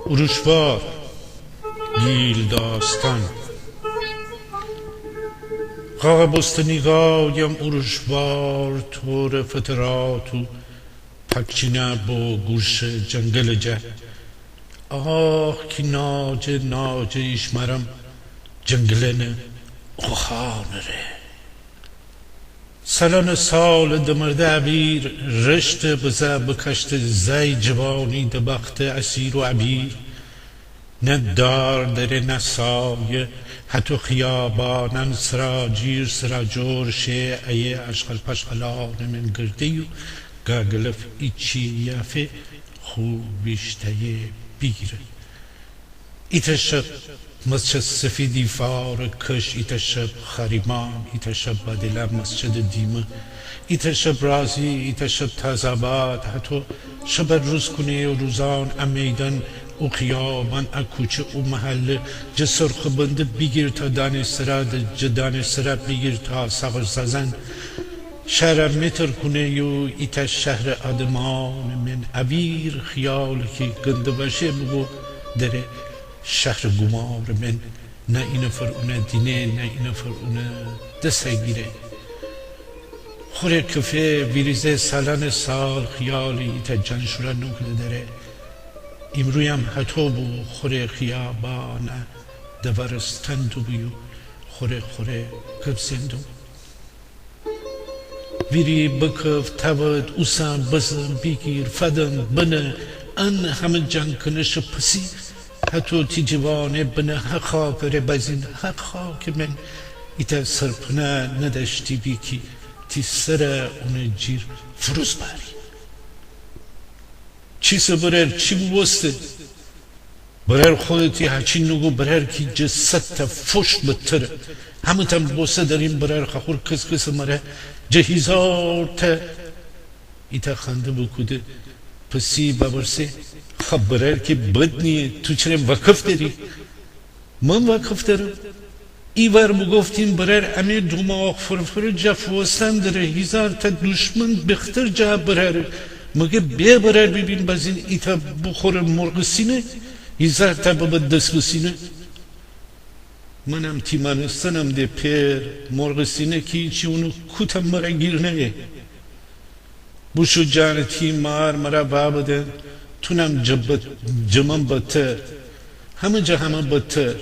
اروشوار گیل داستان قاق بستنیگایم اروشوار طور فتراتو پکچینه با گوش جنگل آه کی ناجه ایشمرم جنگلن اخانره سالان سال دمرده عبیر رشت بزه بکشت زی جوانی دبخت اسیر و عبیر نه دار داره نه سایه حتی خیابانن سرا جیر سرا جور شه ایه اشغل پشغلان من گرده و گاگلف ایچی یافه خوبیشته بیره ایتشب مسجد سفیدی فار کش ایتشب خریمان ایتشب بدلم مسجد دیمه ایتشب رازی ایتشب تازاباد حتی شب روز کنه و روزان امیدن و خیابان اکوچه و محله جسر خبند بگیر تا دانسترا جدان سرا بگیر تا سغر ززن شهر متر کنه و ایتش شهر آدمان من عبیر خیال که گنده باشه بگو داره شهر گمار من نه این فرعونه دینه نه این فرعونه دسته گیره خوره کفه ویریزه سالان سال خیالی تا جنشورا نوکده داره امرویم حتو بو خوره خیابانه دورستندو بیو خوره کبزندو ویری بکف تود اوسان بزن بگیر فدن بنه ان همه جنگ کنش پسی حتی تی جوانه بنه حق خاک ره بزین حق خاک من ایتا سرپنه نداشتی بی کی تی سر اون جیر فروز باری چی سبرر چی بوسته برر خودتی هچی نگو برر کی جسد فشت بتره همه تم بوسته داریم برر خور کس مره جهیزار تا ایتا خنده بکوده پسی ببرسه خب برر که بد نیه تو چرا وقف داری من وقف دارم ایوار بگفتیم برر امی دماغ فرفر جفوستن داره هزار تا دشمن بختر جا برر مگه بیا برر ببین بازین ایتا بخور مرغ سینه هزار تا بابد دست بسینه منم تیمانستنم ده پیر مرغ سینه که چی اونو کتم مرا گیر نه بوشو جان تیمار مرا بابده تونم جمم بطر همه جا همه بطر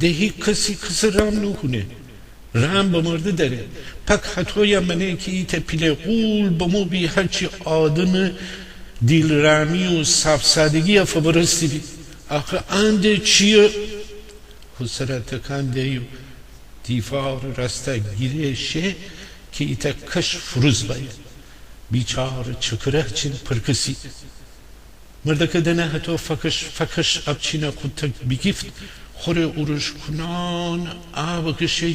دهی کسی رام نکنه رام بمرده داره پک حتوی منه که ایتا پیل قول بمو بی هرچی آدم دیل رامی و صاف سادگی افبرستی بی آخه انده چیه خسره تکانده یو دیفار رسته گیره شه که ایتا کش فروز باید بیچار چکره چین پرکسی مرده که دنه حتی فکش ابچینه خود تک بگیفت خوره اورش کنان آب کشه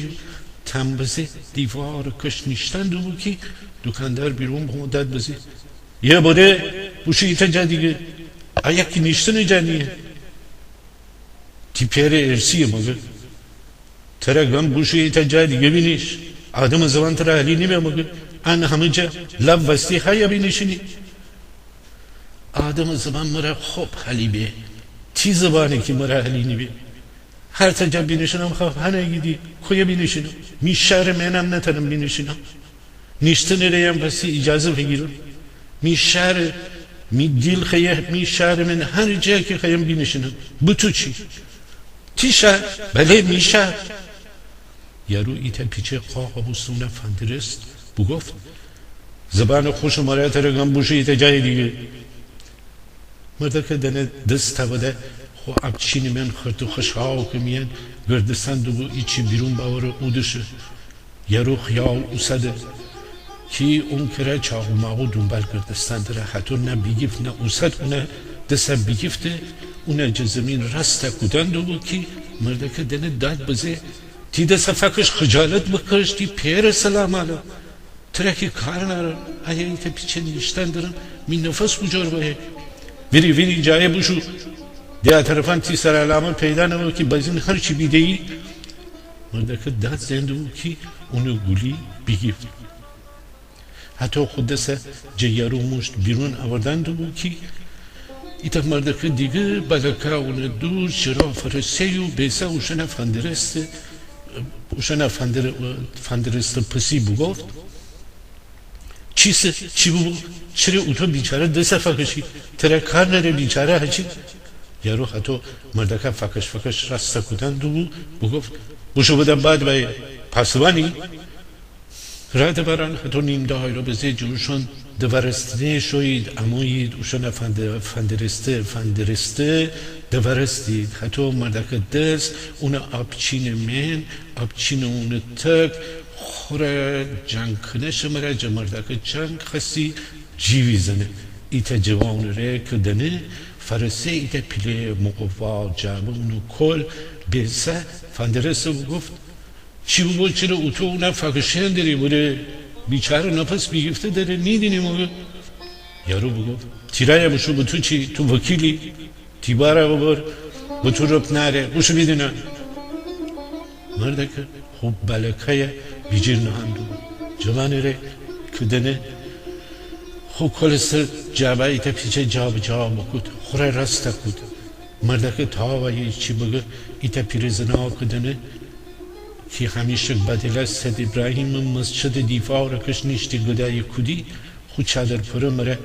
تنبزه دیوار کش نشتن دو بکی دکاندار بیرون با مدت بزی یه بوده بوشه ایتا جا دیگه آیا که نشتن جانیه تی پیر ارسیه مگه تره گم بوشه ایتا جا دیگه بینیش آدم زبان تره حلی نیمه مگه ان همه جا لب وستی خواهی بینیشنی آدم زبان مرا خوب حلی بی تی زبانی که مرا حلی نبی هر تجا بینیشنم خواه هنه گیدی خوی بینیشنم می شهر منم نتنم بینیشنم نیشتن ریم پسی اجازه بگیرم می شهر می دیل خیه می شهر من هر جا که خیم بینیشنم بتو چی تی شهر بله می شهر یارو ایتا پیچه قاقا بستونه فندرست بگفت زبان خوش مرا ترگم بوشه ایتا جای دیگه مرده که دنه دست تباده خو ابچینی من خرطو خشاو که میان گردستان دو ایچی بیرون باور اودشه یارو خیال اوسده کی اون کره چاقو ماقو دنبال گردستان داره حتی نه بیگیفت نه اوسد اونه دستم بیگیفته اونه جزمین رسته کودن دو کی مرده که دنه داد بزه تی دست فکرش خجالت بکرش تی پیر سلام علا ترکی کار نارن آیا ایتا پیچه نیشتن دارن می نفس بجار باید ویری جایه بشو دیا طرفان تی سر علامه پیدا نمو که بازین هر چی بیده ای مرده که داد زنده بود که اونو گولی بگیفت حتی خود دسته جیارو مشت بیرون آوردن دو بود که ایتا مرده که دیگه بلکه اونو دور چرا فرسه و بیسه اوشن فندرست پسی بگفت چی بود؟ چرا اوتو بیچاره دست فکشی؟ تره کار نره بیچاره هچی؟ یارو حتی مردکه فکش رسته کدن دو بگفت بشو بدم بعد بای پاسوانی رد بران حتی نیم ده های رو بزه جورشون دورستنه شوید اموید اوشون فندرسته دورستید حتی مردکه دست اون آبچین من آبچین اون تک خوره جنگ کنش مردکه جنگ خستی جیوی زنه ایتا جوان ره کدنه فرسه ایتا پیله مقفا جامعه اونو کل بیسه فندرسته بگفت چی بود چرا اوتو اونه فکشن داری بوده بیچاره نفس بیگفته داره نیدینی موگه یارو بگفت تیرای بشو بتو چی تو وکیلی تیباره ببر بتو رب نره بشو بیدینه مرده که خوب بلکه بیجیر نهندو جوانی ره کدنه خو کل سر جابه ایتا پیچه جا بکود خوره رسته کود مرده که تاوه چی بگه ایتا پیرزنا کدنه که همیشه بدله سید ابراهیم مسجد دیفا را کش نیشتی گدای کودی خود چادر پره مره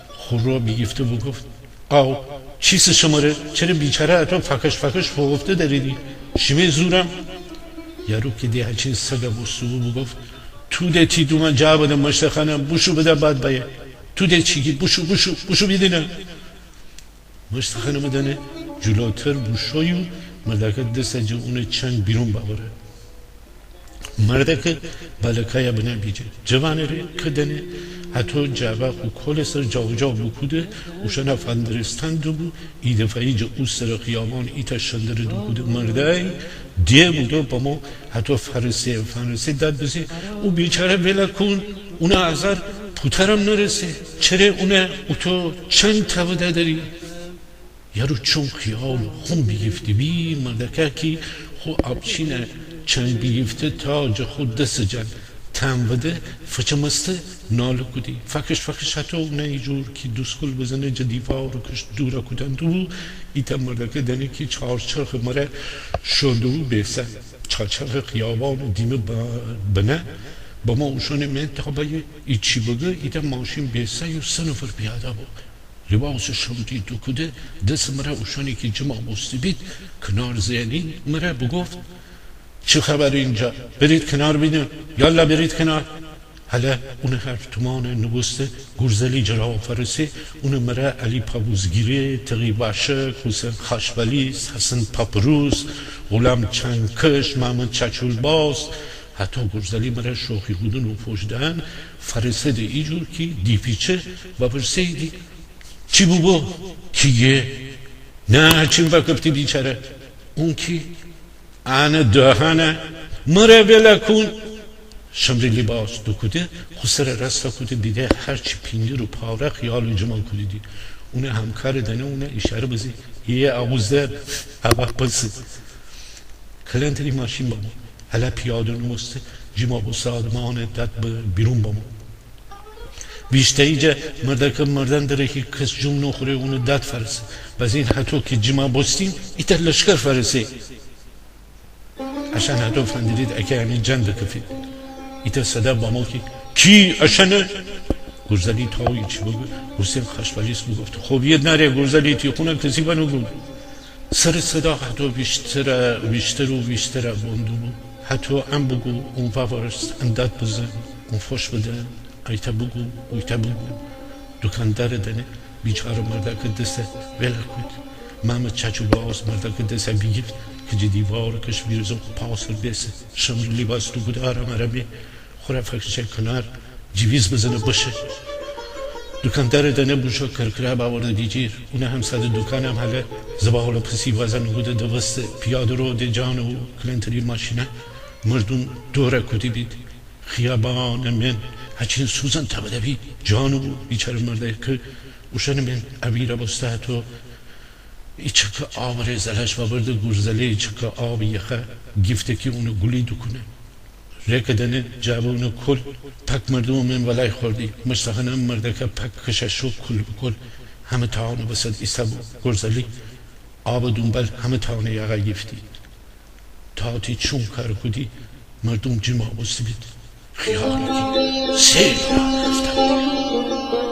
خود رو بیگفته بگفت آو چیست شماره چرا بیچاره اتو فکش بگفته داریدی شمی زورم یارو که دی هچین سگه بستو بگفت تو ده تی دو من جا بدم مشتخانم بوشو بده بعد بایه تو ده چیگی بوشو بیدینه مشتخانم دنه جلوتر بوشویو مردکت دست جا اونه چنگ بیرون باوره مرده که بلکه بنا بیجه جوانه ره کدنه حتی جوه و کل سر جا بکوده اوشن فندرستان دو بو ای دفعی جا او سر خیامان ایتا شندر دو بوده مرده دیه بوده با ما حتی فرسه داد بزه او بیچاره ویلا کن اونا ازار پوترم نرسه چره اونا او تو چند تبده داری یارو چون خیال خون بیگفتی بی مرده که خو آبچینه چند بیگفته تا جا خود دست جن تم بده فچمسته نالو کدی فکش حتی اونه ای جور که دوسکل بزنه جدیفا رو کش دورا کدن دو ایتا مرده که دنه که چارچرخ مره شنده و بیسه چارچرخ خیابان دیمه بنه با ما اوشونه من تابایه ای چی بگه ایتا ماشین بیسه یو 3 نفر پیاده با لباس شمتی دو کده دست مره اوشانی که جمع بستی بید کنار زینی مره بگفت چه خبر اینجا برید کنار بینه یالا برید کنار حالا اون هر تومان نبسته گرزلی جرا فرسی اون مره علی پاوزگیری تقی باشک حسین خاشبلیس حسن پاپروس غلام چنکش محمد چچول باز حتی گرزلی مره شوخی خودن و فوشدن فرسه ده ای جور کی دی پیچه و برسه دی چی بو کیه نه چیم وقتی بیچاره اون کی آن دهانه مره ولا کن شمری لباس دو کده خسر رستا کده دیده هرچی پینده رو پاره خیال جمال کده دی اونه همکار دنه اونه اشاره بزی یه آغوزده هوا بزی کلنتری ماشین با ما حالا پیاده نمسته جمع بسادمان داد بیرون با ما بیشتر اینجا مردن داره که کس جمع نخوره اونو داد فرسه بز این حتی که جمع بستیم ایتا لشکر فرسه عشان حتی فندرید اکه همین جند کفید ایتا صدا با ما که کی عشانه گرزلی تاوی چی بگو حسین خشبالیس بگفت خب یه نره گرزلی تی خونه کسی بانو گفت سر صدا حتی بیشتر بندو بود حتی ام بگو اون فاورست انداد بزن اون فش بده ایتا بگو دکاندار دنه بیچاره مردک دست ول کود محمد چچو باز مردک دست بگیر که دیوار کش بیرزم پاسر بیسه شمر لباس تو بود آرام عربی خوره فکرشه کنار جویز بزنه باشه دکاندار دنه بوشو کرکره باورده دیجیر اونه هم صد دکان هم حاله زباله پسی وزن بوده دوست پیاده رو ده جان و کلنتری ماشینه مردون دوره کودی بید خیابان من هچین سوزن تبده بید جانو بیچاره مرده که اوشن من عبیره بسته تو ایچه که آوره زلش و برده گرزله ایچه که آب یخه گفته که اونو گلی دکنه ریکدنه جوانو کل پک مردم من ولای خوردی مشتخنم مرده که پک کششو کل بکل همه تاانو بسد ایستا گرزلی آب دنبال همه تاانو یقا گفتی تاتی چون کار کدی مردم جمع بسته بید خیال دی سیل را گفتم